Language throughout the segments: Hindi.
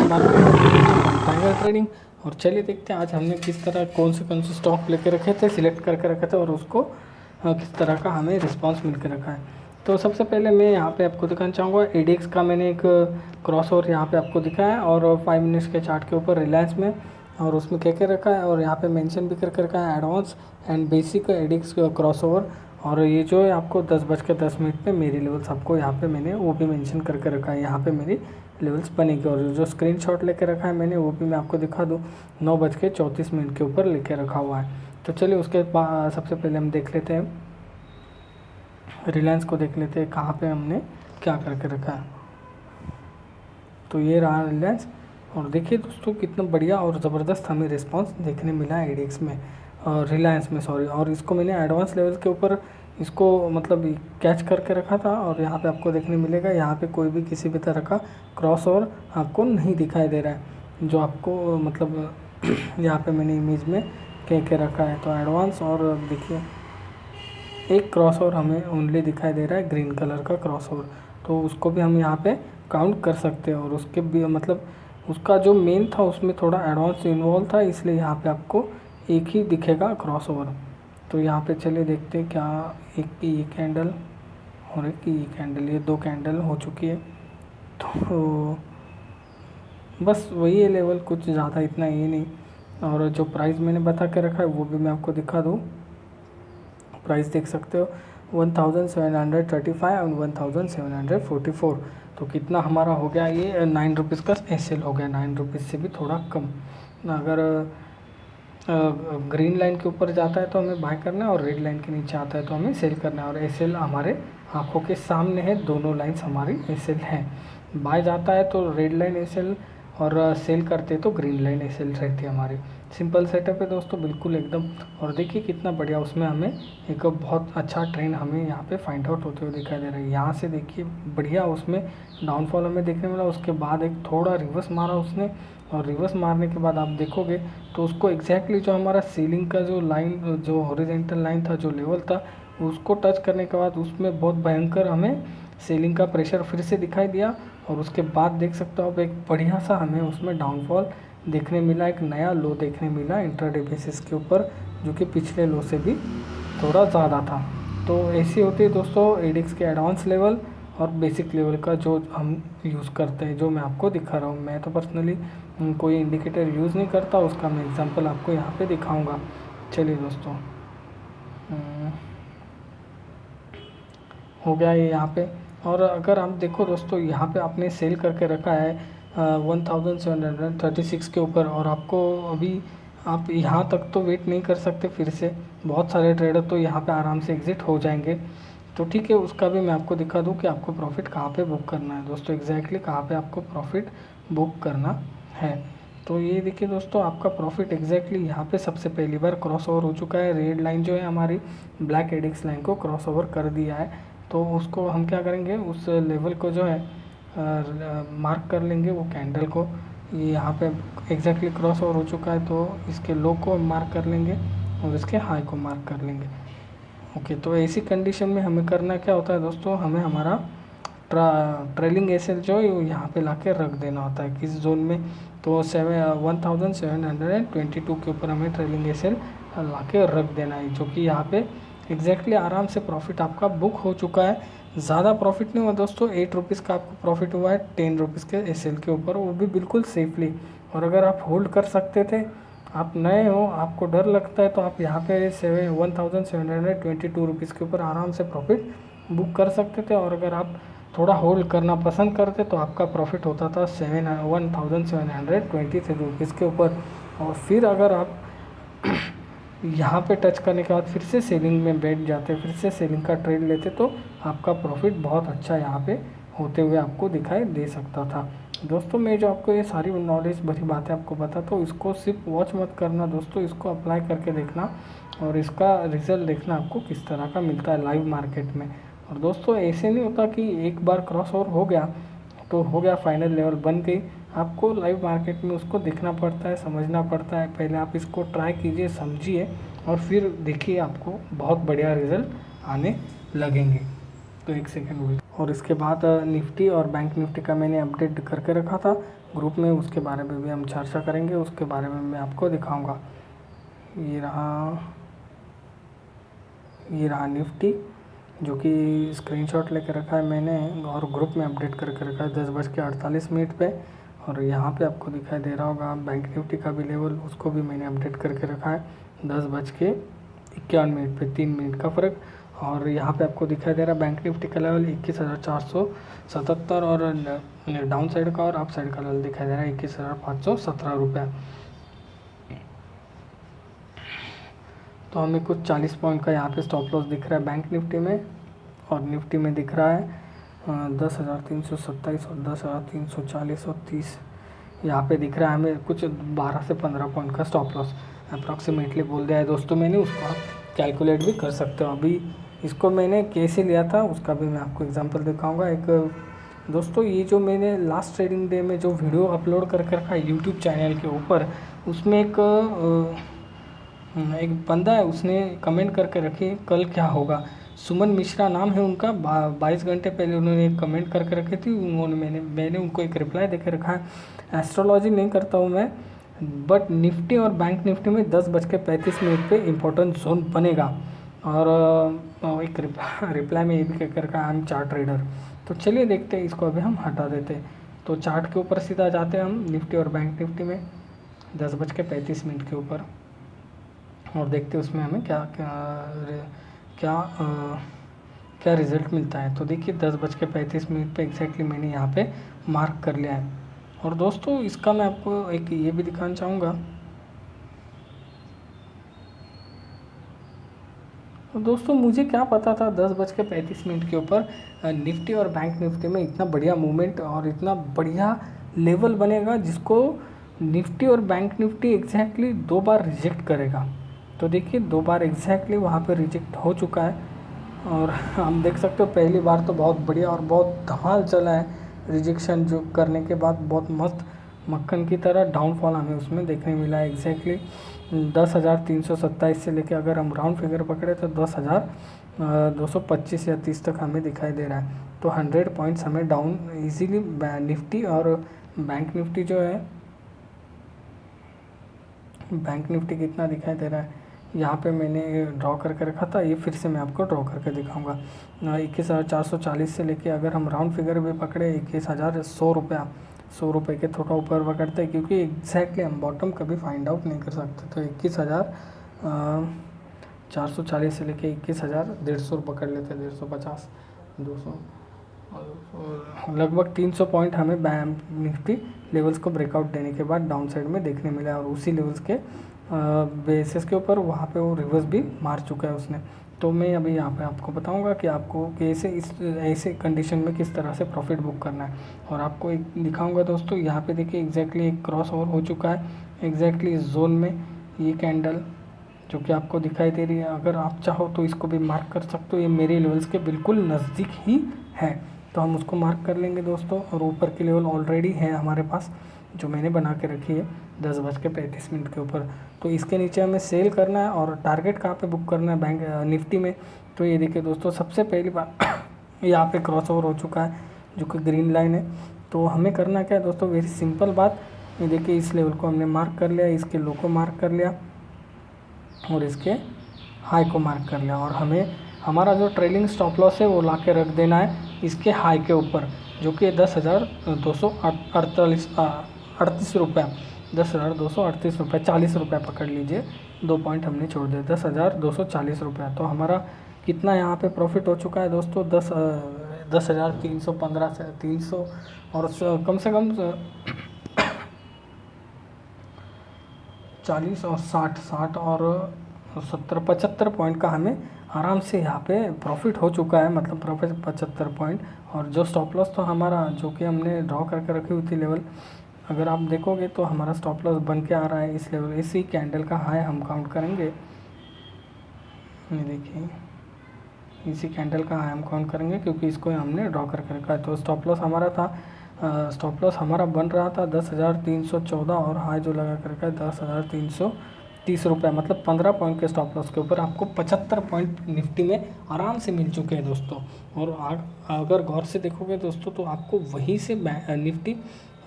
मार्केट में टाइगर ट्रेडिंग। और चलिए देखते हैं आज हमने किस तरह कौन से स्टॉक लेके रखे थे, सिलेक्ट करके रखे थे और उसको किस तरह का हमें रिस्पांस मिल के रखा है। तो सबसे पहले मैं यहाँ पे आपको दिखाना चाहूँगा एडीएक्स का मैंने एक क्रॉस ओवर यहाँ पे आपको दिखाया और 5 मिनट्स के चार्ट के ऊपर रिलायंस में, और उसमें क्या क्या रखा है और यहाँ पे मेंशन भी करके रखा है advance and basic ADX cross over. और ये जो है आपको 10:10 पे मेरी लेवल्स आपको यहाँ पे मैंने वो भी मेंशन करके रखा है, यहाँ पे मेरी लेवल्स बनेगी। और जो स्क्रीनशॉट लेके रखा है मैंने वो भी मैं आपको दिखा दूँ, 9:34 के ऊपर लेके रखा हुआ है। तो चलिए उसके बाद सबसे पहले हम देख लेते हैं रिलायंस को, देख लेते हैं कहाँ पे हमने क्या करके रखा है। तो ये रहा रिलायंस, और देखिए दोस्तों कितना बढ़िया और ज़बरदस्त हमें रिस्पांस देखने मिला है एडीएक्स में, रिलायंस में सॉरी। और इसको मैंने एडवांस लेवल के ऊपर इसको मतलब कैच करके रखा था, और यहाँ पे आपको देखने मिलेगा यहाँ पे कोई भी किसी भी तरह का क्रॉस ओवर आपको नहीं दिखाई दे रहा है, जो आपको मतलब यहाँ पे मैंने इमेज में कह के रखा है। तो एडवांस और देखिए एक क्रॉस ओवर हमें ओनली दिखाई दे रहा है, ग्रीन कलर का क्रॉस ओवर, तो उसको भी हम यहाँ पे काउंट कर सकते हैं। और उसके भी मतलब उसका जो मेन था उसमें थोड़ा एडवांस इन्वॉल्व था, इसलिए यहाँ पे आपको एक ही दिखेगा क्रॉस ओवर। तो यहाँ पे चलिए देखते हैं क्या एक की ये कैंडल और एक की ये कैंडल, ये 2 कैंडल हो चुकी है। तो बस वही है लेवल, कुछ ज़्यादा इतना ये नहीं। और जो प्राइस मैंने बता के रखा है वो भी मैं आपको दिखा दूँ, प्राइस देख सकते हो 1735 एंड 1744। तो कितना हमारा हो गया, ये 9 रुपीज़ का एसएल हो गया, 9 रुपीज़ से भी थोड़ा कम। अगर ग्रीन लाइन के ऊपर जाता है तो हमें बाय करना है और रेड लाइन के नीचे आता है तो हमें सेल करना है। और एसएल हमारे आंखों के सामने है, दोनों लाइन्स हमारी एसएल हैं। बाय जाता है तो रेड लाइन एसएल और सेल करते तो ग्रीन लाइन एसएल रहती है हमारी। सिंपल सेटअप है दोस्तों, बिल्कुल एकदम। और देखिए कितना बढ़िया उसमें हमें एक बहुत अच्छा ट्रेंड हमें यहाँ पे फाइंड आउट होते हुए दिखाई दे रहा है। यहाँ से देखिए बढ़िया उसमें डाउनफॉल हमें देखने मिला, उसके बाद एक थोड़ा रिवर्स मारा उसने, और रिवर्स मारने के बाद आप देखोगे तो उसको एग्जैक्टली जो हमारा सीलिंग का जो लाइन, जो हॉरिजॉन्टल लाइन था, जो लेवल था, उसको टच करने के बाद उसमें बहुत भयंकर हमें सीलिंग का प्रेशर फिर से दिखाई दिया। और उसके बाद देख सकते हो आप एक बढ़िया सा हमें उसमें डाउनफॉल देखने मिला, एक नया लो देखने मिला इंट्राडे बेसिस के ऊपर, जो कि पिछले लो से भी थोड़ा ज़्यादा था। तो ऐसी होती है दोस्तों एडीएक्स के एडवांस लेवल और बेसिक लेवल का जो हम यूज़ करते हैं, जो मैं आपको दिखा रहा हूँ। मैं तो पर्सनली कोई इंडिकेटर यूज़ नहीं करता, उसका मैं एग्जांपल आपको यहाँ पे दिखाऊंगा। चलिए दोस्तों, हो गया ये यहाँ पे। और अगर आप देखो दोस्तों यहाँ पे आपने सेल करके रखा है 1736 के ऊपर, और आपको अभी आप यहाँ तक तो वेट नहीं कर सकते, फिर से बहुत सारे ट्रेडर तो यहाँ पे आराम से एग्ज़िट हो जाएंगे। तो ठीक है, उसका भी मैं आपको दिखा दूँ कि आपको प्रॉफिट कहाँ पे बुक करना है दोस्तों, एग्जैक्टली कहाँ पे आपको प्रॉफिट बुक करना है। तो ये देखिए दोस्तों, आपका प्रॉफिट एग्जैक्टली यहाँ पे सबसे पहली बार क्रॉस ओवर हो चुका है। रेड लाइन जो है हमारी ब्लैक एडिक्स लाइन को क्रॉस ओवर कर दिया है। तो उसको हम क्या करेंगे, उस लेवल को जो है मार्क कर लेंगे, वो कैंडल को। ये यहाँ पे एग्जैक्टली क्रॉस ओवर हो चुका है, तो इसके लो को मार्क कर लेंगे और इसके हाई को मार्क कर लेंगे। ओके, तो ऐसी कंडीशन में हमें करना क्या होता है दोस्तों, हमें हमारा ट्रेलिंग एसएल जो है यहाँ पे लाके रख देना होता है किस जोन में, तो 1722 के ऊपर हमें ट्रेलिंग एसएल लाके रख देना है, जो कि यहाँ पे एग्जैक्टली आराम से प्रॉफिट आपका बुक हो चुका है। ज़्यादा प्रॉफिट नहीं हुआ दोस्तों, 8 रुपीज़ का आपको प्रॉफिट हुआ है 10 रुपीज़ के एसएल के ऊपर, वो भी बिल्कुल सेफली। और अगर आप होल्ड कर सकते थे, आप नए हो, आपको डर लगता है, तो आप यहाँ पे 1722 रुपीज़ के ऊपर आराम से प्रॉफिट बुक कर सकते थे। और अगर आप थोड़ा होल्ड करना पसंद करते तो आपका प्रॉफिट होता था 1723 रुपीज़ के ऊपर। और फिर अगर आप यहाँ पे टच करने के बाद फिर से सेलिंग में बैठ जाते, फिर से सेलिंग का ट्रेड लेते, तो आपका प्रॉफिट बहुत अच्छा यहाँ पे होते हुए आपको दिखाई दे सकता था। दोस्तों मैं जो आपको ये सारी नॉलेज भरी बातें आपको बताता हूँ, इसको सिर्फ वॉच मत करना दोस्तों, इसको अप्लाई करके देखना और इसका रिजल्ट देखना आपको किस तरह का मिलता है लाइव मार्केट में। और दोस्तों ऐसे नहीं होता कि एक बार क्रॉस ओवर हो गया तो हो गया, फाइनल लेवल बन गई। आपको लाइव मार्केट में उसको देखना पड़ता है, समझना पड़ता है। पहले आप इसको ट्राई कीजिए, समझिए, और फिर देखिए आपको बहुत बढ़िया रिजल्ट आने लगेंगे। तो 1 सेकंड वेट। और इसके बाद निफ्टी और बैंक निफ्टी का मैंने अपडेट करके रखा था ग्रुप में, उसके बारे में भी हम चर्चा करेंगे, उसके बारे में मैं आपको दिखाऊंगा। ये रहा निफ्टी, जो कि स्क्रीनशॉट लेके रखा है मैंने और ग्रुप में अपडेट करके रखा है 10:48 पे। और यहाँ पे आपको दिखाई दे रहा होगा बैंक निफ्टी का भी लेवल, उसको भी मैंने अपडेट करके रखा है 10:51 पे, 3 मिनट का फ़र्क। और यहाँ पे आपको दिखाई दे रहा है बैंक निफ्टी का लेवल 21,477 और डाउन साइड का और अप साइड का लेवल दिखाई दे रहा है 21,517 रुपये। तो हमें कुछ 40 पॉइंट का यहाँ पे स्टॉप लॉस दिख रहा है बैंक निफ्टी में, और निफ्टी में दिख रहा है 10,327 और 10,340 और 30 यहाँ पे दिख रहा है हमें कुछ 12 से 15 पॉइंट का स्टॉप लॉस अप्रॉक्सीमेटली बोल दिया है दोस्तों मैंने, उसको आप कैलकुलेट भी कर सकते हो। अभी इसको मैंने कैसे लिया था उसका भी मैं आपको एग्जांपल दिखाऊंगा। एक दोस्तों, ये जो मैंने लास्ट ट्रेडिंग डे में जो वीडियो अपलोड करके रखा है यूट्यूब चैनल के ऊपर, उसमें एक बंदा है, उसने कमेंट करके रखी कल क्या होगा। सुमन मिश्रा नाम है उनका। 22 घंटे पहले उन्होंने एक कमेंट करके रखी थी, उन्होंने मैंने उनको एक रिप्लाई देके रखा है। एस्ट्रोलॉजी नहीं करता हूँ मैं, बट निफ्टी और बैंक निफ्टी में 10:35 पे इम्पोर्टेंट जोन बनेगा। और एक रिप्लाई में ये भी कहकर रखा है आई एम चार्ट ट्रेडर। तो चलिए देखते हैं, इसको अभी हम हटा देते हैं। तो चार्ट के ऊपर सीधा जाते हैं हम निफ्टी और बैंक निफ्टी में 10:35 के ऊपर, और देखते हैं उसमें हमें क्या क्या क्या क्या रिज़ल्ट मिलता है। तो देखिए 10:35 पे एग्जैक्टली मैंने यहाँ पे मार्क कर लिया है। और दोस्तों, इसका मैं आपको एक ये भी दिखाना चाहूँगा। तो दोस्तों, मुझे क्या पता था 10:35 के ऊपर निफ्टी और बैंक निफ्टी में इतना बढ़िया मूवमेंट और इतना बढ़िया लेवल बनेगा, जिसको निफ्टी और बैंक निफ्टी एग्जैक्टली 2 बार रिजेक्ट करेगा। तो देखिए 2 बार एग्जैक्टली वहाँ पे रिजेक्ट हो चुका है, और हम देख सकते हो पहली बार तो बहुत बढ़िया और बहुत धमाल चला है रिजेक्शन, जो करने के बाद बहुत मस्त मक्खन की तरह डाउनफॉल हमें उसमें देखने मिला है। एग्जैक्टली 10,327 से लेके अगर हम राउंड फिगर पकड़े तो 10,225 या 30 तक हमें दिखाई दे रहा है। तो 100 पॉइंट्स हमें डाउन इजीली निफ्टी और बैंक निफ्टी जो है, बैंक निफ्टी कितना दिखाई दे रहा है यहाँ पे मैंने ड्रॉ करके रखा था, ये फिर से मैं आपको ड्रॉ करके दिखाऊंगा। 21,440 से लेके अगर हम राउंड फिगर भी पकड़े 21,100 रुपये के थोड़ा ऊपर पकड़ते हैं, क्योंकि एग्जैक्टली हम बॉटम कभी फाइंड आउट नहीं कर सकते। तो 21,440 से लेके 21,150 पकड़ लेते हैं, 150 200 लगभग 300 पॉइंट हमें बैंक निफ्टी लेवल्स को ब्रेकआउट देने के बाद डाउन साइड में देखने मिला, और उसी लेवल्स के बेसिस के ऊपर वहाँ पे वो रिवर्स भी मार चुका है उसने। तो मैं अभी यहाँ पे आपको बताऊंगा कि आपको कैसे इस ऐसे कंडीशन में किस तरह से प्रॉफिट बुक करना है, और आपको एक दिखाऊंगा दोस्तों। यहाँ पे देखिए एग्जैक्टली एक क्रॉस ओवर हो चुका है एग्जैक्टली इस जोन में, ये कैंडल जो कि आपको दिखाई दे रही है। अगर आप चाहो तो इसको भी मार्क कर सकते हो, ये मेरे लेवल्स के बिल्कुल नज़दीक ही है, तो हम उसको मार्क कर लेंगे दोस्तों। और ऊपर की लेवल ऑलरेडी है हमारे पास, जो मैंने बना के रखी है 10:35 के ऊपर। तो इसके नीचे हमें सेल करना है, और टारगेट कहाँ पे बुक करना है बैंक निफ्टी में। तो ये देखिए दोस्तों, सबसे पहली बार यहाँ पे क्रॉस ओवर हो चुका है जो कि ग्रीन लाइन है। तो हमें करना क्या है दोस्तों, वेरी सिंपल बात। ये देखिए इस लेवल को हमने मार्क कर लिया, इसके लो को मार्क कर लिया और इसके हाई को मार्क कर लिया, और हमें हमारा जो ट्रेलिंग स्टॉप लॉस है वो ला के रख देना है इसके हाई के ऊपर, जो कि 10,238 रुपये, 10,238 रुपये, 40 रुपये पकड़ लीजिए, 2 पॉइंट हमने छोड़ दिए, 10,240 रुपये। तो हमारा कितना यहाँ पे प्रॉफिट हो चुका है दोस्तों, 10,315 से 300 और कम से कम 40 और 60 और 70 75 पॉइंट का हमें आराम से यहाँ पे प्रॉफिट हो चुका है, मतलब प्रॉफिट 75 पॉइंट। और जो स्टॉप लॉस तो हमारा, जो कि हमने ड्रॉ करके रखी हुई थी लेवल, अगर आप देखोगे तो हमारा स्टॉप लॉस बन के आ रहा है इस लेवल, इसी कैंडल का हाई हम काउंट करेंगे। ये देखिए इसी कैंडल का हाई हम काउंट करेंगे, क्योंकि इसको हमने ड्रॉ करके रखा है। तो स्टॉप लॉस हमारा था, स्टॉप लॉस हमारा बन रहा था 10,314, और हाई जो लगा कर रखा है ₹30 मतलब 15 पॉइंट के स्टॉप लॉस के ऊपर आपको 75 पॉइंट निफ्टी में आराम से मिल चुके हैं दोस्तों। और अगर गौर से देखोगे दोस्तों तो आपको वहीं से निफ्टी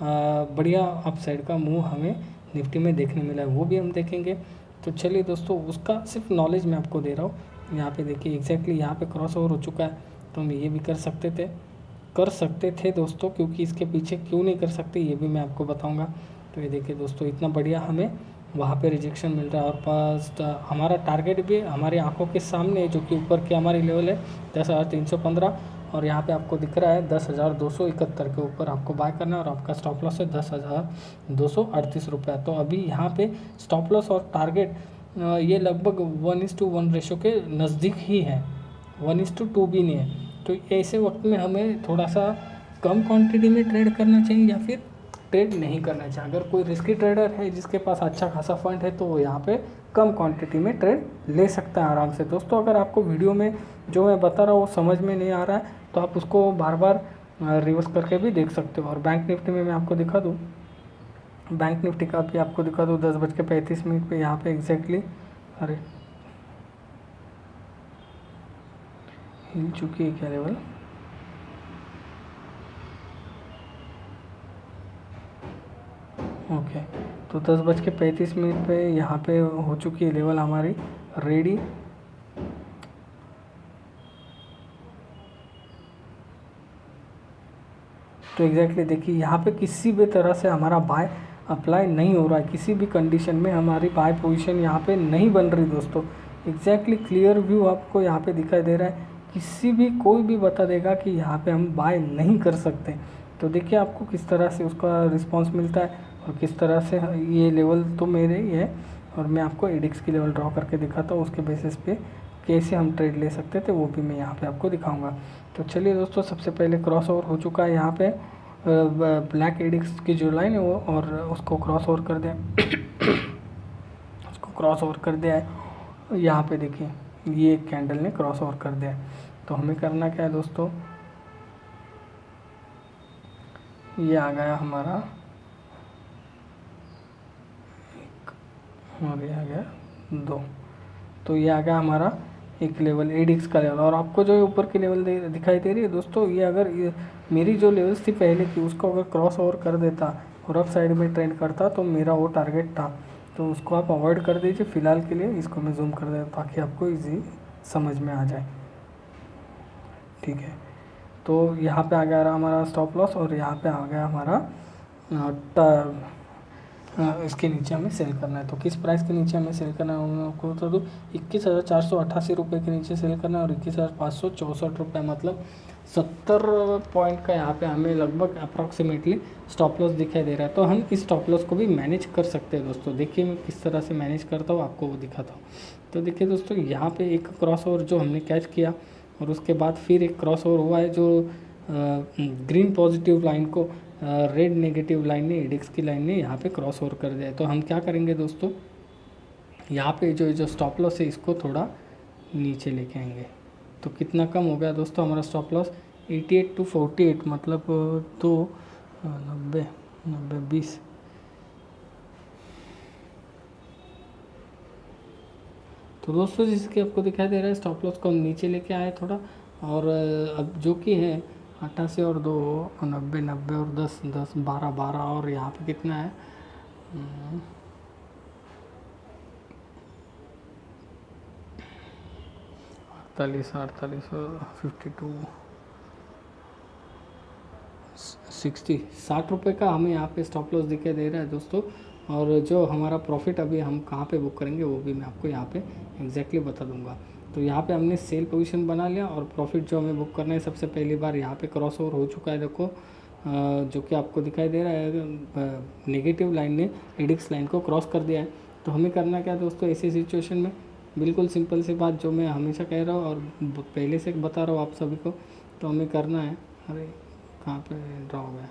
बढ़िया अपसाइड का मूव हमें निफ्टी में देखने मिला है, वो भी हम देखेंगे। तो चलिए दोस्तों, उसका सिर्फ नॉलेज मैं आपको दे रहा हूँ। यहाँ पे देखिए एग्जैक्टली यहाँ पे क्रॉस ओवर हो चुका है, तो हम ये भी कर सकते थे दोस्तों, क्योंकि इसके पीछे क्यों नहीं कर सकते ये भी मैं आपको बताऊंगा। तो ये देखिए दोस्तों, इतना बढ़िया हमें वहाँ पे रिजेक्शन मिल रहा है, और पास हमारा टारगेट भी हमारी आंखों के सामने है, जो कि ऊपर की हमारी लेवल है 10,315, और यहाँ पे आपको दिख रहा है 10,271 के ऊपर आपको बाय करना है, और आपका स्टॉप लॉस है 10,238 रुपये। तो अभी यहाँ पे स्टॉप लॉस और टारगेट ये लगभग 1:1 रेशो के नज़दीक ही है, 1:2 भी नहीं है। तो ऐसे वक्त में हमें थोड़ा सा कम क्वांटिटी में ट्रेड करना चाहिए या फिर ट्रेड नहीं करना चाहिए। अगर कोई रिस्की ट्रेडर है जिसके पास अच्छा खासा फंड है तो वो यहाँ पे कम क्वांटिटी में ट्रेड ले सकता है आराम से। दोस्तों, अगर आपको वीडियो में जो मैं बता रहा हूँ वो समझ में नहीं आ रहा है तो आप उसको बार बार रिवर्स करके भी देख सकते हो। और बैंक निफ्टी में मैं आपको दिखा दूँ, बैंक निफ्टी का भी आपको दिखा दूँ 10:35 पे यहाँ पे एग्जैक्टली अरे हिल चुकी है क्या लेवल, ओके। तो 10:35 पे यहाँ पे हो चुकी है लेवल हमारी रेडी। तो एग्जैक्टली देखिए यहाँ पे किसी भी तरह से हमारा बाय अप्लाई नहीं हो रहा है, किसी भी कंडीशन में हमारी बाय पोजीशन यहाँ पे नहीं बन रही दोस्तों। एग्जैक्टली क्लियर व्यू आपको यहाँ पे दिखाई दे रहा है, किसी भी कोई भी बता देगा कि यहाँ पे हम बाय नहीं कर सकते। तो देखिए आपको किस तरह से उसका रिस्पॉन्स मिलता है और किस तरह से ये लेवल तो मेरे ही है, और मैं आपको एडिक्स की लेवल ड्रॉ करके दिखाता हूँ, उसके बेसिस पे कैसे हम ट्रेड ले सकते थे वो भी मैं यहाँ पे आपको दिखाऊंगा। तो चलिए दोस्तों, सबसे पहले क्रॉस ओवर हो चुका है यहाँ पे ब्लैक एडिक्स की जो लाइन है वो, और उसको क्रॉस ओवर कर दिया उसको क्रॉस ओवर कर दिया है। यहाँ पे देखिए ये एक कैंडल ने क्रॉस ओवर कर दिया है। तो हमें करना क्या है दोस्तों, ये आ गया हमारा एक और ये आ गया 2, तो ये आ गया हमारा एक लेवल एडिक्स का लेवल। और आपको जो ऊपर की लेवल दिखाई दे रही है दोस्तों, ये अगर मेरी जो लेवल्स थी पहले की उसको अगर क्रॉस ओवर कर देता और अप साइड में ट्रेंड करता तो मेरा वो टारगेट था। तो उसको आप अवॉइड कर दीजिए फ़िलहाल के लिए। इसको मैं जूम कर देता ताकि आपको ईजी समझ में आ जाए, ठीक है। तो यहाँ पे आ गया हमारा स्टॉप लॉस, और यहाँ पे आ गया हमारा इसके नीचे हमें सेल करना है। तो किस प्राइस के नीचे हमें सेल करना है मैं आपको बता दूँ, 21,488 रुपये के नीचे सेल करना है, और 21,564 रुपये मतलब 70 पॉइंट का यहाँ पे हमें लगभग अप्रॉक्सीमेटली स्टॉप लॉस दिखाई दे रहा है। तो हम इस स्टॉप लॉस को भी मैनेज कर सकते हैं दोस्तों। देखिए मैं किस तरह से मैनेज करता हूँ आपको वो दिखाता हूँ। तो देखिए दोस्तों, यहाँ पे एक क्रॉस ओवर जो हमने कैच किया, और उसके बाद फिर एक क्रॉस ओवर हुआ है जो ग्रीन पॉजिटिव लाइन को रेड नेगेटिव लाइन ने, एडिक्स की लाइन ने यहाँ पे क्रॉस ओवर कर दिया है। तो हम क्या करेंगे दोस्तों, यहाँ पे जो स्टॉप लॉस है इसको थोड़ा नीचे लेके आएंगे। तो कितना कम हो गया दोस्तों हमारा स्टॉप लॉस, 88 to 48 मतलब 90 20। तो दोस्तों जिसके आपको दिखाई दे रहा है स्टॉप लॉस को हम नीचे लेके आए थोड़ा, और अब जो कि है 88 और 2 90 90 और 10 10 12 12, और यहाँ पे कितना है 48 48 52 60 रुपये का हमें यहाँ पे स्टॉप लॉस दिखाई दे रहा है दोस्तों। और जो हमारा प्रॉफिट अभी हम कहाँ पे बुक करेंगे वो भी मैं आपको यहाँ पे एग्जैक्टली बता दूंगा। तो यहाँ पे हमने सेल पोजीशन बना लिया, और प्रॉफिट जो हमें बुक करना है सबसे पहली बार यहाँ पे क्रॉस ओवर हो चुका है देखो, जो कि आपको दिखाई दे रहा है नेगेटिव लाइन ने एडिक्स लाइन को क्रॉस कर दिया है। तो हमें करना क्या दोस्तों ऐसी सिचुएशन में, बिल्कुल सिंपल सी बात जो मैं हमेशा कह रहा हूँ और पहले से बता रहा हूँ आप सभी को। तो हमें करना है, अरे कहाँ पे ड्रा हो गया,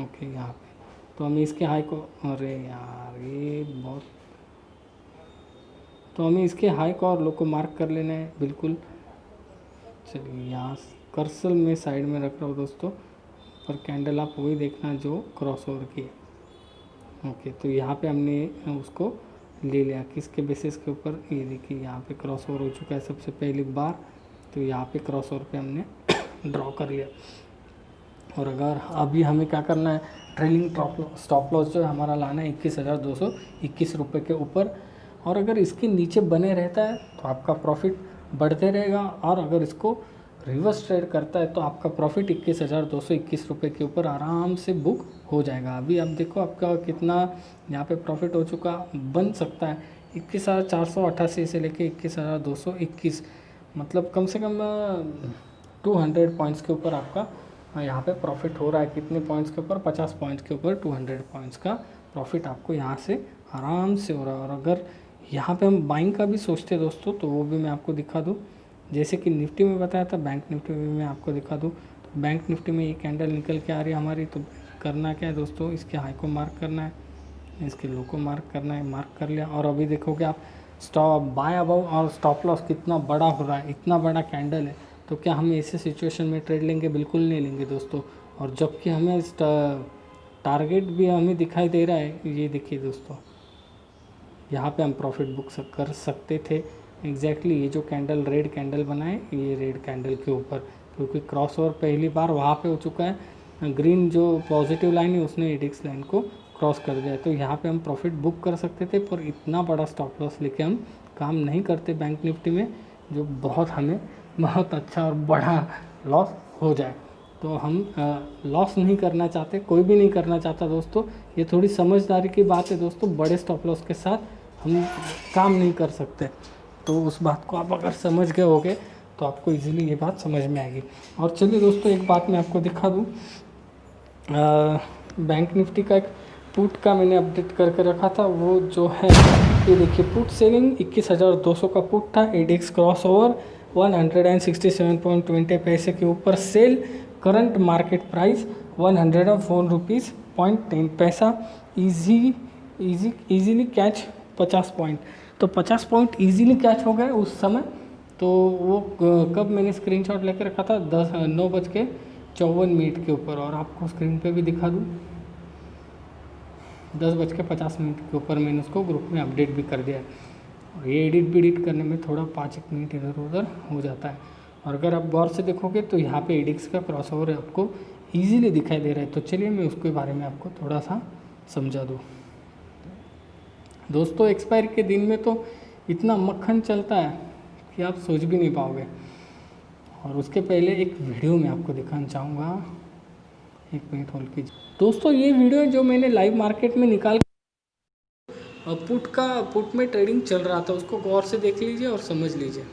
ओके यहाँ पे। तो हमें इसके हाई को, अरे यार ये बहुत, तो हमें इसके हाई को और लो को मार्क कर लेना है बिल्कुल। चलिए यहाँ कर्सर में साइड में रख रहा हूँ दोस्तों, पर कैंडल आप वही देखना जो क्रॉस ओवर की है, ओके, तो यहाँ पे हमने उसको ले लिया किसके बेसिस के ऊपर, ये देखिए यहाँ पे क्रॉस ओवर हो चुका है सबसे पहली बार, तो यहाँ पे क्रॉस ओवर पे हमने ड्रॉ कर लिया। और अगर अभी हमें क्या करना है, ट्रेलिंग स्टॉप लॉस जो है हमारा लाना है 21,221 रुपये के ऊपर, और अगर इसके नीचे बने रहता है तो आपका प्रॉफिट बढ़ते रहेगा, और अगर इसको रिवर्स ट्रेड करता है तो आपका प्रॉफिट 21,221 रुपये के ऊपर आराम से बुक हो जाएगा। अभी आप देखो आपका कितना यहाँ पे प्रॉफिट हो चुका, बन सकता है 21,488 से लेके 21,221, मतलब कम से कम 200 पॉइंट्स के ऊपर आपका यहाँ पे प्रॉफिट हो रहा है। कितने पॉइंट्स के ऊपर, 50 पॉइंट्स के ऊपर 200 पॉइंट्स का प्रॉफिट आपको यहाँ से आराम से हो रहा है। और अगर यहाँ पे हम बाइंग का भी सोचते हैं दोस्तों, तो वो भी मैं आपको दिखा दूँ, जैसे कि निफ्टी में बताया था, बैंक निफ्टी में मैं आपको दिखा दूँ। तो बैंक निफ्टी में ये कैंडल निकल के आ रही है हमारी, तो करना क्या है दोस्तों, इसके हाई को मार्क करना है, इसके लो को मार्क करना है, मार्क कर लिया। और अभी देखोगे आप स्टॉप बाय अबव और स्टॉप लॉस कितना बड़ा हो रहा है, इतना बड़ा कैंडल है, तो क्या हम ऐसे सिचुएशन में ट्रेड लेंगे? बिल्कुल नहीं लेंगे दोस्तों। और जबकि हमें टारगेट भी हमें दिखाई दे रहा है, ये देखिए दोस्तों, यहाँ पे हम प्रॉफिट बुक कर सकते थे एग्जैक्टली। ये जो कैंडल रेड कैंडल बनाए, ये रेड कैंडल के ऊपर, क्योंकि क्रॉस ओवर पहली बार वहाँ पे हो चुका है, ग्रीन जो पॉजिटिव लाइन है उसने एडिक्स लाइन को क्रॉस कर दिया, तो यहाँ पे हम प्रॉफिट बुक कर सकते थे, पर इतना बड़ा स्टॉप लॉस लेके हम काम नहीं करते बैंक निफ्टी में, जो हमें बहुत अच्छा और बड़ा लॉस हो जाए। तो हम लॉस नहीं करना चाहते, कोई भी नहीं करना चाहता दोस्तों। ये थोड़ी समझदारी की बात है दोस्तों, बड़े स्टॉप लॉस के साथ हम काम नहीं कर सकते। तो उस बात को आप अगर समझ गए होगे तो आपको इजीली ये बात समझ में आएगी। और चलिए दोस्तों, एक बात मैं आपको दिखा दूँ, बैंक निफ्टी का एक पुट का मैंने अपडेट करके रखा था, वो जो है ये देखिए, पुट सेलिंग 21,200 का पुट था, एडिक्स क्रॉस ओवर 167.20 पैसे के ऊपर sale, current market price 104 rupees 0.10 पैसा, इजीली कैच 50 पॉइंट। तो 50 पॉइंट इजीली कैच हो गए उस समय। तो वो कब मैंने स्क्रीनशॉट लेकर रखा था, 9:54 के ऊपर, और आपको स्क्रीन पे भी दिखा दूँ, 10:50 के ऊपर मैंने उसको ग्रुप में अपडेट भी कर दिया है। और ये एडिट करने में थोड़ा 5 मिनट इधर उधर हो जाता है। और अगर आप गौर से देखोगे तो यहाँ पे एडिक्स का क्रॉस ओवर आपको ईजिली दिखाई दे रहा है। तो चलिए मैं उसके बारे में आपको थोड़ा सा समझा दूँ दोस्तों। एक्सपायर के दिन में तो इतना मक्खन चलता है कि आप सोच भी नहीं पाओगे। और उसके पहले एक वीडियो मैं आपको दिखाना चाहूँगा, 1 मिनट होल्ड कीजिए दोस्तों। ये वीडियो जो मैंने लाइव मार्केट में निकाल पुट में ट्रेडिंग चल रहा था, उसको गौर से देख लीजिए और समझ लीजिए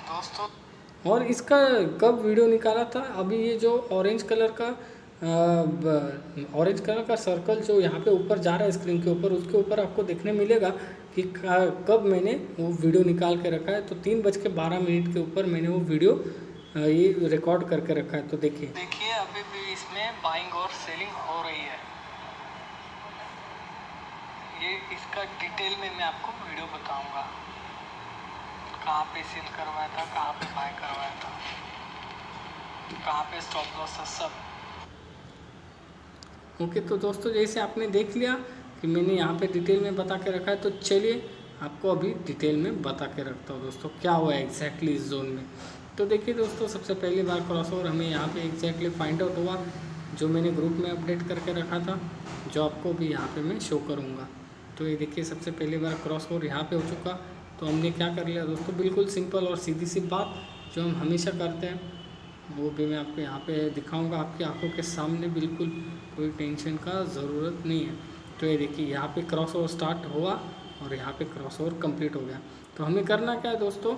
दोस्तों। और इसका कब वीडियो निकाला था, अभी ये जो ऑरेंज कलर का सर्कल जो यहाँ पे ऊपर जा रहा है स्क्रीन के ऊपर, उसके ऊपर आपको देखने मिलेगा कि कब मैंने वो वीडियो निकाल के रखा है। तो 3:12 के ऊपर मैंने वो वीडियो ये रिकॉर्ड करके रखा है। तो देखिए अभी भी इसमें बाइंग और सेलिंग हो रही है। ये इसका डिटेल में मैं आपको वीडियो बताऊंगा, कहाँ पे सेल करवाया था, कहाँ पे बाय करवाया था, कहाँ पे स्टॉप लॉस था, सब। ओके, तो दोस्तों जैसे आपने देख लिया कि मैंने यहाँ पे डिटेल में बता के रखा है, तो चलिए आपको अभी डिटेल में बता के रखता हूँ दोस्तों क्या हुआ है एग्जैक्टली इस जोन में। तो देखिए दोस्तों, सबसे पहली बार क्रॉस ओवर हमें यहाँ पे एग्जैक्टली फाइंड आउट हुआ, जो मैंने ग्रुप में अपडेट करके रखा था, जो आपको भी यहाँ पे मैं शो करूँगा। तो ये देखिए, सबसे पहली बार क्रॉस ओवर यहाँ पे हो चुका। तो हमने क्या कर लिया दोस्तों, बिल्कुल सिंपल और सीधी सी बात जो हम हमेशा करते हैं, वो भी मैं आपको यहाँ पे दिखाऊंगा आपकी आंखों के सामने, बिल्कुल कोई टेंशन का ज़रूरत नहीं है। तो ये देखिए, यहाँ पे क्रॉस ओवर स्टार्ट हुआ और यहाँ पे क्रॉस ओवर कंप्लीट हो गया। तो हमें करना क्या है दोस्तों,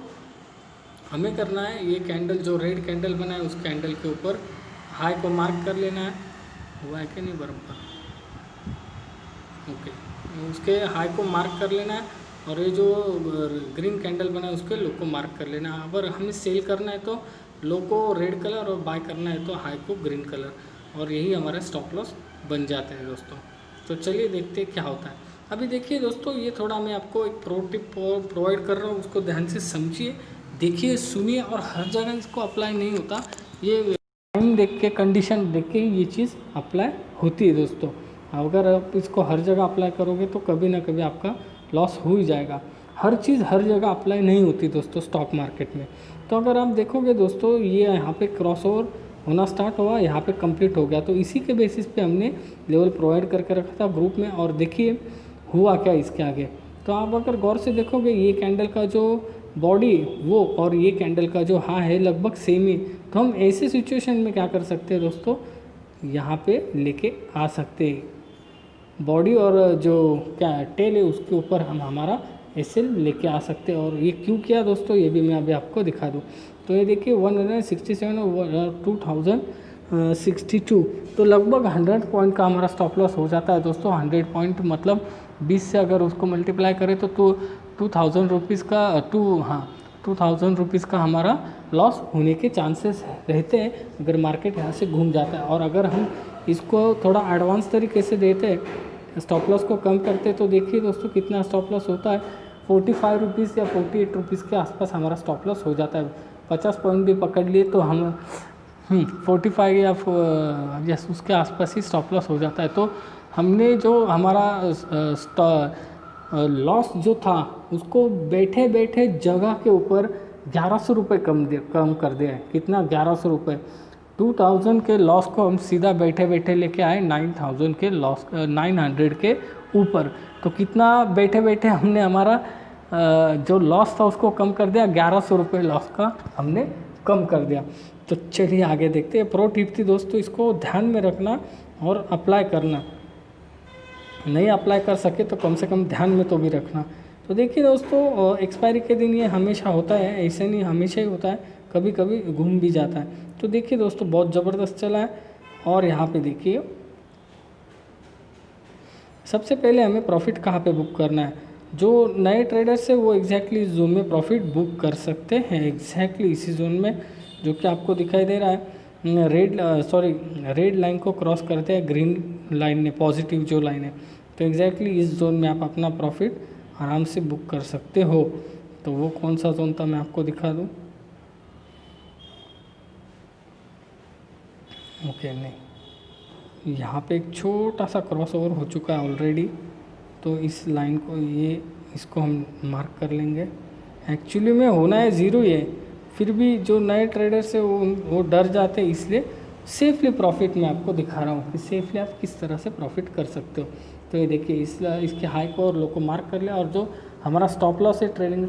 हमें करना है ये कैंडल जो रेड कैंडल बना है, उस कैंडल के ऊपर हाई को मार्क कर लेना है। हुआ है कि नहीं बराबर, ओके, उसके हाई को मार्क कर लेना है। और ये जो ग्रीन कैंडल बना है उसके लो को मार्क कर लेना है। अगर हमें सेल करना है तो लो को रेड कलर और बाय करना है तो हाई को ग्रीन कलर, और यही हमारा स्टॉप लॉस बन जाता है दोस्तों। तो चलिए देखते हैं क्या होता है। अभी देखिए दोस्तों, ये थोड़ा मैं आपको एक प्रो टिप प्रोवाइड कर रहा हूँ, उसको ध्यान से समझिए, देखिए, सुनिए, और हर जगह इसको अप्लाई नहीं होता ये। टाइम देख के, कंडीशन देख के ये चीज़ अप्लाई होती है दोस्तों। अगर आप इसको हर जगह अप्लाई करोगे तो कभी ना कभी आपका लॉस हो ही जाएगा। हर चीज़ हर जगह अप्लाई नहीं होती दोस्तों स्टॉक मार्केट में। तो अगर आप देखोगे दोस्तों, ये यहाँ पे क्रॉसओवर होना स्टार्ट हुआ, यहाँ पे कंप्लीट हो गया, तो इसी के बेसिस पे हमने लेवल प्रोवाइड करके रखा था ग्रुप में। और देखिए हुआ क्या इसके आगे। तो आप अगर गौर से देखोगे, ये कैंडल का जो बॉडी वो और ये कैंडल का जो हाई है लगभग सेम ही। तो हम ऐसे सिचुएशन में क्या कर सकते हैं दोस्तों, यहाँ पे लेके आ सकते हैं बॉडी, और जो क्या टेल है उसके ऊपर हम हमारा एसएल लेके आ सकते हैं। और ये क्यों किया दोस्तों, ये भी मैं अभी आपको दिखा दूँ। तो ये देखिए 167 और 2062, तो लगभग 100 पॉइंट का हमारा स्टॉप लॉस हो जाता है दोस्तों। 100 पॉइंट मतलब 20 से अगर उसको मल्टीप्लाई करें तो 2000 रुपीज़ का 2000 रुपीज़ का हमारा लॉस होने के चांसेस रहते हैं अगर मार्केट यहाँ से घूम जाता है। और अगर हम इसको थोड़ा एडवांस तरीके से देते हैं, स्टॉप लॉस को कम करते, तो देखिए दोस्तों कितना स्टॉप लॉस होता है। 45 रुपीज़ या 48 रुपीज़ के आसपास हमारा स्टॉप लॉस हो जाता है। 50 पॉइंट भी पकड़ लिए तो हम 45 या यस उसके आसपास ही स्टॉप लॉस हो जाता है। तो हमने जो हमारा लॉस जो था उसको बैठे बैठे जगह के ऊपर 1100 रुपये कम कर दिया है। कितना? 1100 रुपये। 2000 के लॉस को हम सीधा बैठे बैठे लेके आए 9000 के लॉस, 900 के ऊपर। तो कितना बैठे बैठे हमने हमारा जो लॉस था उसको कम कर दिया, 1100 रुपये लॉस का हमने कम कर दिया। तो चलिए आगे देखते हैं। प्रो टिप थी दोस्तों, इसको ध्यान में रखना और अप्लाई करना। नहीं अप्लाई कर सके तो कम से कम ध्यान में तो भी रखना। तो देखिए दोस्तों, एक्सपायरी के दिन ये हमेशा होता है, ऐसे नहीं हमेशा ही होता है, कभी कभी घूम भी जाता है। तो देखिए दोस्तों बहुत ज़बरदस्त चला है। और यहाँ पे देखिए सबसे पहले हमें प्रॉफिट कहाँ पे बुक करना है। जो नए ट्रेडर्स है वो एग्जैक्टली इस जोन में प्रॉफिट बुक कर सकते हैं, एग्जैक्टली इसी जोन में जो कि आपको दिखाई दे रहा है। रेड लाइन को क्रॉस करते हैं ग्रीन लाइन ने, पॉजिटिव जो लाइन है। तो एग्जैक्टली इस जोन में आप अपना प्रॉफिट आराम से बुक कर सकते हो। तो वो कौन सा जोन था मैं आपको दिखा दूँ। ओके नहीं, यहाँ पे एक छोटा सा क्रॉस ओवर हो चुका है ऑलरेडी। तो इस लाइन को इसको हम मार्क कर लेंगे। एक्चुअली में होना है ज़ीरो ही है, फिर भी जो नए ट्रेडर्स है वो डर जाते हैं, इसलिए सेफली प्रॉफिट मैं आपको दिखा रहा हूँ कि सेफली आप किस तरह से प्रॉफिट कर सकते हो। तो ये देखिए इसके हाई को और लो को मार्क कर लिया। और जो हमारा स्टॉप लॉस है, ट्रेलिंग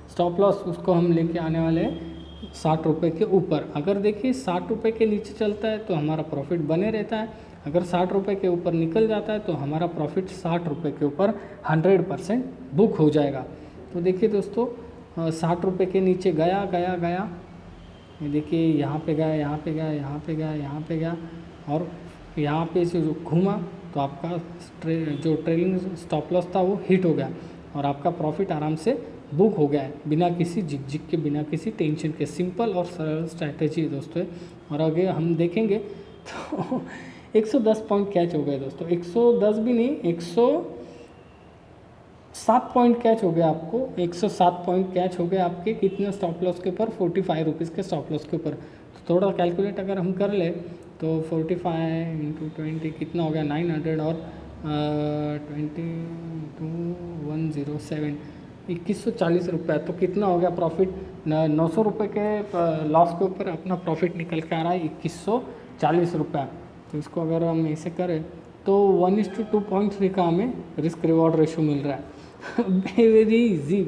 स्टॉप लॉस उसको हम लेके आने वाले हैं 60 रुपये के ऊपर। अगर देखिए 60 रुपये के नीचे चलता है तो हमारा प्रॉफिट बने रहता है, अगर 60 रुपये के ऊपर निकल जाता है तो हमारा प्रॉफिट 60 रुपये के ऊपर 100% बुक हो जाएगा। तो देखिए दोस्तों 60 रुपये के नीचे गया, ये देखिए यहाँ पे गया, यहाँ पे गया, यहाँ पे गया, यहाँ पे गया, और यहाँ पे से जो घूमा तो आपका जो ट्रेलिंग स्टॉप लॉस था वो हिट हो गया और आपका प्रॉफिट आराम से बुक हो गया है, बिना किसी झिकझिक के, बिना किसी टेंशन के। सिंपल और सरल स्ट्रैटेजी है दोस्तों। और आगे हम देखेंगे तो 110 पॉइंट कैच हो गए दोस्तों। 110 भी नहीं, 107 पॉइंट कैच हो गया आपको। 107 पॉइंट कैच हो गए आपके कितने स्टॉप लॉस के ऊपर? 45 रुपीज़ के स्टॉप लॉस के ऊपर। तो थोड़ा कैलकुलेट अगर हम कर ले तो 45 × 20 कितना हो गया? 900 और 22,107, 2140 रुपये। तो कितना हो गया प्रॉफिट? 900 रुपये के लॉस के ऊपर अपना प्रॉफिट निकल के आ रहा है 2140 रुपये। तो इसको अगर हम ऐसे करें तो 1:2.3 का हमें रिस्क रिवॉर्ड रेशो मिल रहा है। वेरी इजी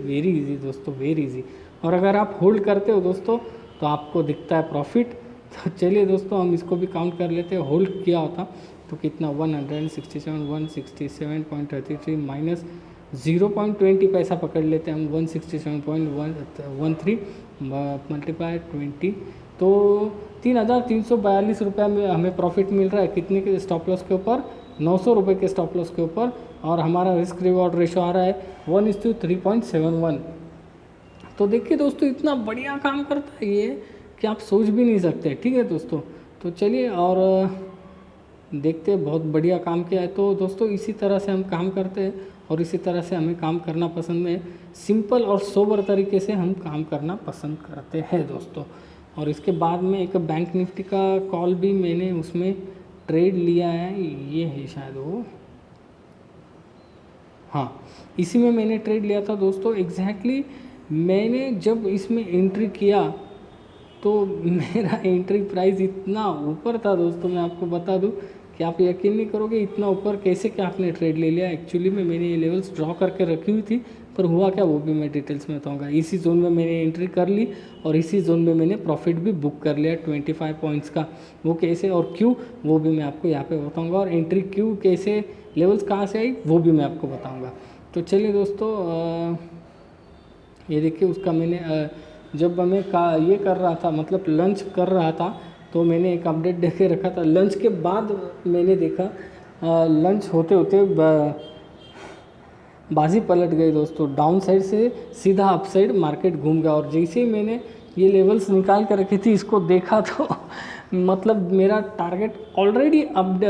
दोस्तों, वेरी इजी। और अगर आप होल्ड करते हो दोस्तों तो आपको दिखता है प्रॉफिट। तो चलिए दोस्तों हम इसको भी काउंट कर लेते हैं। होल्ड किया होता तो कितना? 167.33 माइनस 0.20 पैसा पकड़ लेते हैं हम, 167.13 मल्टीप्लाई 20, तो 3,342 रुपये में हमें प्रॉफिट मिल रहा है। कितने के स्टॉप लॉस के ऊपर? 900 रुपये के स्टॉप लॉस के ऊपर। और हमारा रिस्क रिवॉर्ड रेशो आ रहा है 1:3.71। तो देखिए दोस्तों इतना बढ़िया काम करता है ये कि आप सोच भी नहीं सकते। ठीक है दोस्तों, तो चलिए और देखते हैं, बहुत बढ़िया काम किया है। तो दोस्तों इसी तरह से हम काम करते हैं और इसी तरह से हमें काम करना पसंद है। सिंपल और सोबर तरीके से हम काम करना पसंद करते हैं दोस्तों। और इसके बाद में एक बैंक निफ्टी का कॉल भी मैंने उसमें ट्रेड लिया है, ये है शायद वो, हाँ इसी में मैंने ट्रेड लिया था दोस्तों। एग्जैक्टली मैंने जब इसमें एंट्री किया तो मेरा एंट्री प्राइस इतना ऊपर था दोस्तों, मैं आपको बता दूं कि आप यकीन नहीं करोगे इतना ऊपर कैसे क्या आपने ट्रेड ले लिया। एक्चुअली में मैंने ये लेवल्स ड्रॉ करके रखी हुई थी, पर हुआ क्या वो भी मैं डिटेल्स में बताऊंगा। इसी जोन में मैंने एंट्री कर ली और इसी जोन में मैंने प्रॉफिट भी बुक कर लिया 25 पॉइंट्स का। वो कैसे और क्यों वो भी मैं आपको यहाँ पे बताऊंगा, और एंट्री क्यों कैसे लेवल्स कहाँ से आई वो भी मैं आपको बताऊँगा। तो चलिए दोस्तों, ये देखिए उसका मैंने जब मैं ये कर रहा था, मतलब लंच कर रहा था, तो मैंने एक अपडेट देख के रखा था। लंच के बाद मैंने देखा लंच होते होते बाजी पलट गई दोस्तों, डाउन साइड से सीधा अप साइड मार्केट घूम गया। और जैसे ही मैंने ये लेवल्स निकाल कर रखी थी इसको देखा तो मतलब मेरा टारगेट ऑलरेडी अब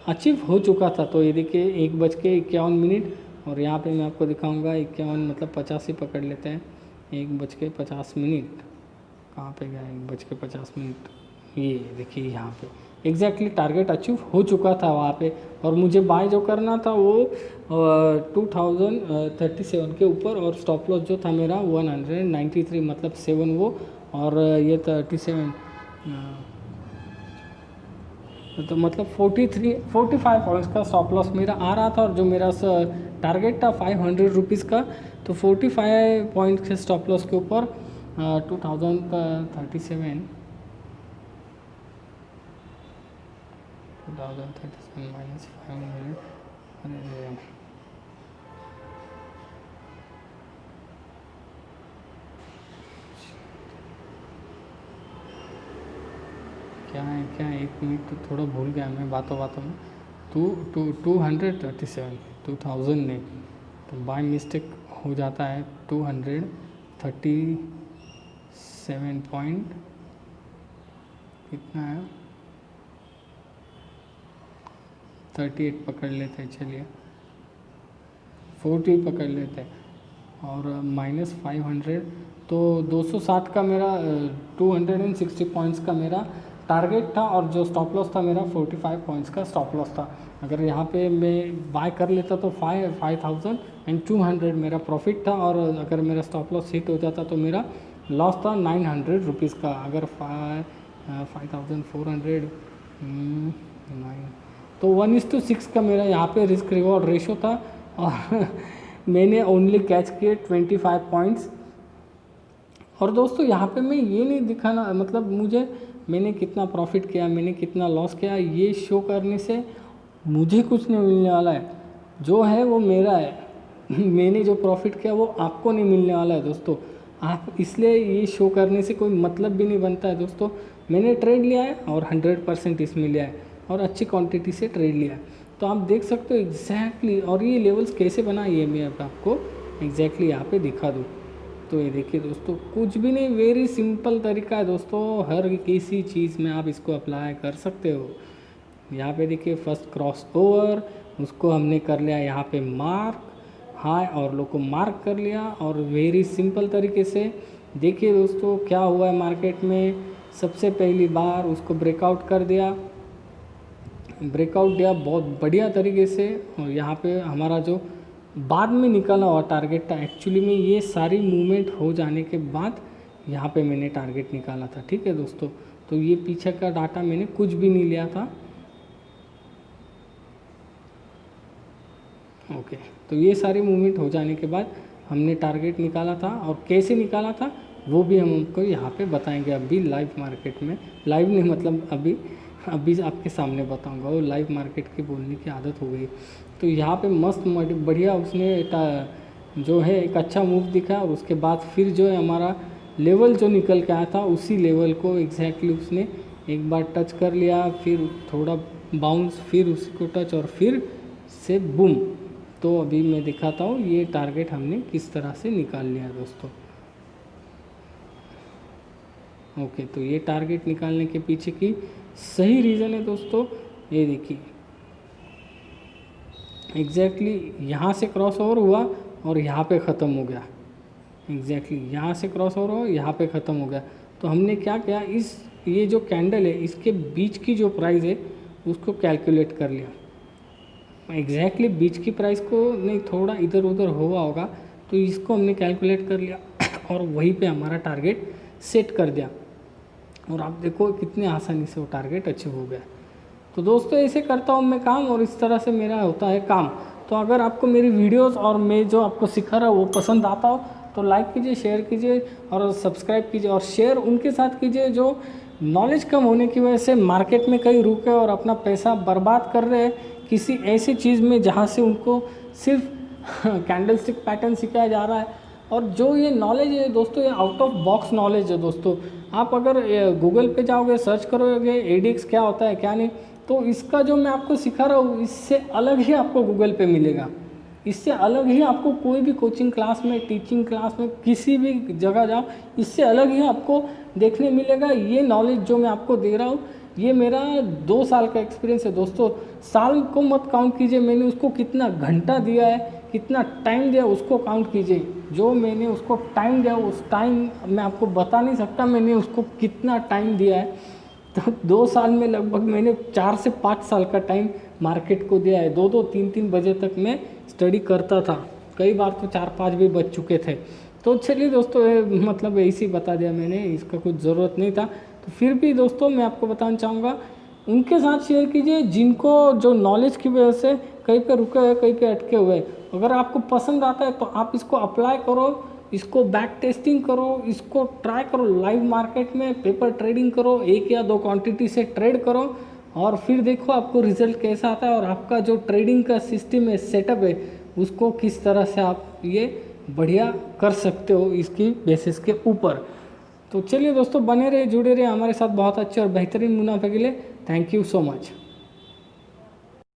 अचीव हो चुका था। तो ये देखिए 1:51, और यहाँ पे मैं आपको दिखाऊंगा 51 मतलब 50 ही पकड़ लेते हैं। 1:50, कहाँ पे गया 1:50, ये देखिए यहाँ पे एग्जैक्टली टारगेट अचीव हो चुका था वहाँ पे। और मुझे बाय जो करना था वो 2037 के ऊपर, और स्टॉप लॉस जो था मेरा 193 मतलब 7 वो, और ये 37 तो मतलब 45 पॉइंट्स का स्टॉप लॉस मेरा आ रहा था। और जो मेरा टारगेट था 500 रुपीज़ का, तो 45 पॉइंट के स्टॉप लॉस के ऊपर 2037 माइनस 500, अरे क्या है 1 मिनट तो थोड़ा भूल गया मैं बातों बातों में। 237 2000 नहीं, तो बाय मिस्टेक हो जाता है 237 पॉइंट कितना है 38 पकड़ लेते हैं, चलिए 40 पकड़ लेते हैं, और माइनस 500 तो 260 का मेरा 260 पॉइंट्स का मेरा टारगेट था। और जो स्टॉप लॉस था मेरा 45 पॉइंट्स का स्टॉप लॉस था। अगर यहाँ पे मैं बाय कर लेता तो 5200 मेरा प्रॉफिट था, और अगर मेरा स्टॉप लॉस हिट हो जाता तो मेरा लॉस था 900 रुपीज़ का। अगर 5400 9 तो 1:6 का मेरा यहाँ पे रिस्क रिवॉर्ड रेशो था, और मैंने ओनली कैच किए 25 पॉइंट्स। और दोस्तों यहाँ पे मैं ये नहीं दिखाना, मतलब मैंने कितना प्रॉफिट किया, मैंने कितना लॉस किया, ये शो करने से मुझे कुछ नहीं मिलने वाला है। जो है वो मेरा है मैंने जो प्रॉफिट किया वो आपको नहीं मिलने वाला है दोस्तों। आप इसलिए ये शो करने से कोई मतलब भी नहीं बनता है दोस्तों। मैंने ट्रेड लिया है और 100% इसमें लिया है, और अच्छी क्वांटिटी से ट्रेड लिया है। तो आप देख सकते हो एग्जैक्टली। और ये लेवल्स कैसे बना ये मैं अब आपको एग्जैक्टली यहाँ पे दिखा दूँ। तो ये देखिए दोस्तों, कुछ भी नहीं, वेरी सिंपल तरीका है दोस्तों, हर किसी चीज़ में आप इसको अप्लाई कर सकते हो। यहाँ पे देखिए फर्स्ट क्रॉस ओवर, उसको हमने कर लिया यहाँ पे मार्क, हाई और लो को मार्क कर लिया। और वेरी सिंपल तरीके से देखिए दोस्तों क्या हुआ है मार्केट में। सबसे पहली बार उसको ब्रेकआउट कर दिया, ब्रेकआउट दिया बहुत बढ़िया तरीके से। और यहाँ पे हमारा जो बाद में निकला हुआ टारगेट था, एक्चुअली में ये सारी मूवमेंट हो जाने के बाद यहाँ पे मैंने टारगेट निकाला था, ठीक है दोस्तों। तो ये पीछे का डाटा मैंने कुछ भी नहीं लिया था। ओके, तो ये सारी मूवमेंट हो जाने के बाद हमने टारगेट निकाला था, और कैसे निकाला था वो भी हम आपको यहाँ पे बताएंगे अभी लाइव मार्केट में। लाइव नहीं मतलब अभी आपके सामने बताऊंगा, वो लाइव मार्केट की बोलने की आदत हो गई। तो यहाँ पे मस्त बढ़िया उसने जो है एक अच्छा मूव दिखा, और उसके बाद फिर जो है हमारा लेवल जो निकल के आया था उसी लेवल को एग्जैक्टली उसने एक बार टच कर लिया, फिर थोड़ा बाउंस, फिर उसी को टच, और फिर से बूम। तो अभी मैं दिखाता हूँ ये टारगेट हमने किस तरह से निकाल लिया दोस्तों। ओके, तो ये टारगेट निकालने के पीछे की सही रीज़न है दोस्तों, ये देखिए एग्जैक्टली यहाँ से क्रॉस ओवर हुआ और यहाँ पे ख़त्म हो गया। एग्जैक्टली यहाँ से क्रॉस ओवर हुआ, यहाँ पे ख़त्म हो गया। तो हमने क्या किया, ये जो कैंडल है इसके बीच की जो प्राइस है उसको कैलकुलेट कर लिया। एग्जैक्टली बीच की प्राइस को नहीं, थोड़ा इधर उधर हुआ होगा, तो इसको हमने कैलकुलेट कर लिया और वहीं पे हमारा टारगेट सेट कर दिया। और आप देखो कितने आसानी से वो टारगेट अचीव हो गया। तो दोस्तों ऐसे करता हूँ मैं काम, और इस तरह से मेरा होता है काम। तो अगर आपको मेरी वीडियोस और मैं जो आपको सिखा रहा हूँ वो पसंद आता हो तो लाइक कीजिए, शेयर कीजिए और सब्सक्राइब कीजिए, और शेयर उनके साथ कीजिए जो नॉलेज कम होने की वजह से मार्केट में कहीं रुके और अपना पैसा बर्बाद कर रहे हैं किसी ऐसी चीज़ में जहाँ से उनको सिर्फ कैंडलस्टिक पैटर्न सिखाया जा रहा है। और जो ये नॉलेज है दोस्तों, ये आउट ऑफ बॉक्स नॉलेज है दोस्तों। आप अगर गूगल पे जाओगे, सर्च करोगे एडीएक्स क्या होता है क्या नहीं, तो इसका जो मैं आपको सिखा रहा हूँ इससे अलग ही आपको गूगल पे मिलेगा। इससे अलग ही आपको कोई भी कोचिंग क्लास में, टीचिंग क्लास में, किसी भी जगह जाओ, इससे अलग ही आपको देखने मिलेगा। ये नॉलेज जो मैं आपको दे रहा हूँ ये मेरा 2 साल का एक्सपीरियंस है दोस्तों। साल को मत काउंट कीजिए, मैंने उसको कितना घंटा दिया है, कितना टाइम दिया उसको काउंट कीजिए। जो मैंने उसको टाइम दिया उस टाइम मैं आपको बता नहीं सकता मैंने उसको कितना टाइम दिया है। तो 2 साल में लगभग मैंने 4 से 5 साल का टाइम मार्केट को दिया है। 2-2, 3-3 बजे तक मैं स्टडी करता था, कई बार तो 4-5 भी बज चुके थे। तो चलिए दोस्तों, मतलब ऐसे ही बता दिया मैंने, इसका कुछ ज़रूरत नहीं था। तो फिर भी दोस्तों मैं आपको बताना चाहूँगा, उनके साथ शेयर कीजिए जिनको जो नॉलेज की वजह से कहीं पे रुके हुए, कहीं पे अटके हुए। अगर आपको पसंद आता है तो आप इसको अप्लाई करो, इसको बैक टेस्टिंग करो, इसको ट्राई करो लाइव मार्केट में, पेपर ट्रेडिंग करो, 1 या 2 क्वांटिटी से ट्रेड करो और फिर देखो आपको रिजल्ट कैसा आता है। और आपका जो ट्रेडिंग का सिस्टम है, सेटअप है, उसको किस तरह से आप ये बढ़िया कर सकते हो इसकी बेसिस के ऊपर। तो चलिए दोस्तों, बने रहे, जुड़े रहे हमारे साथ बहुत अच्छे और बेहतरीन मुनाफे के लिए। Thank you so much.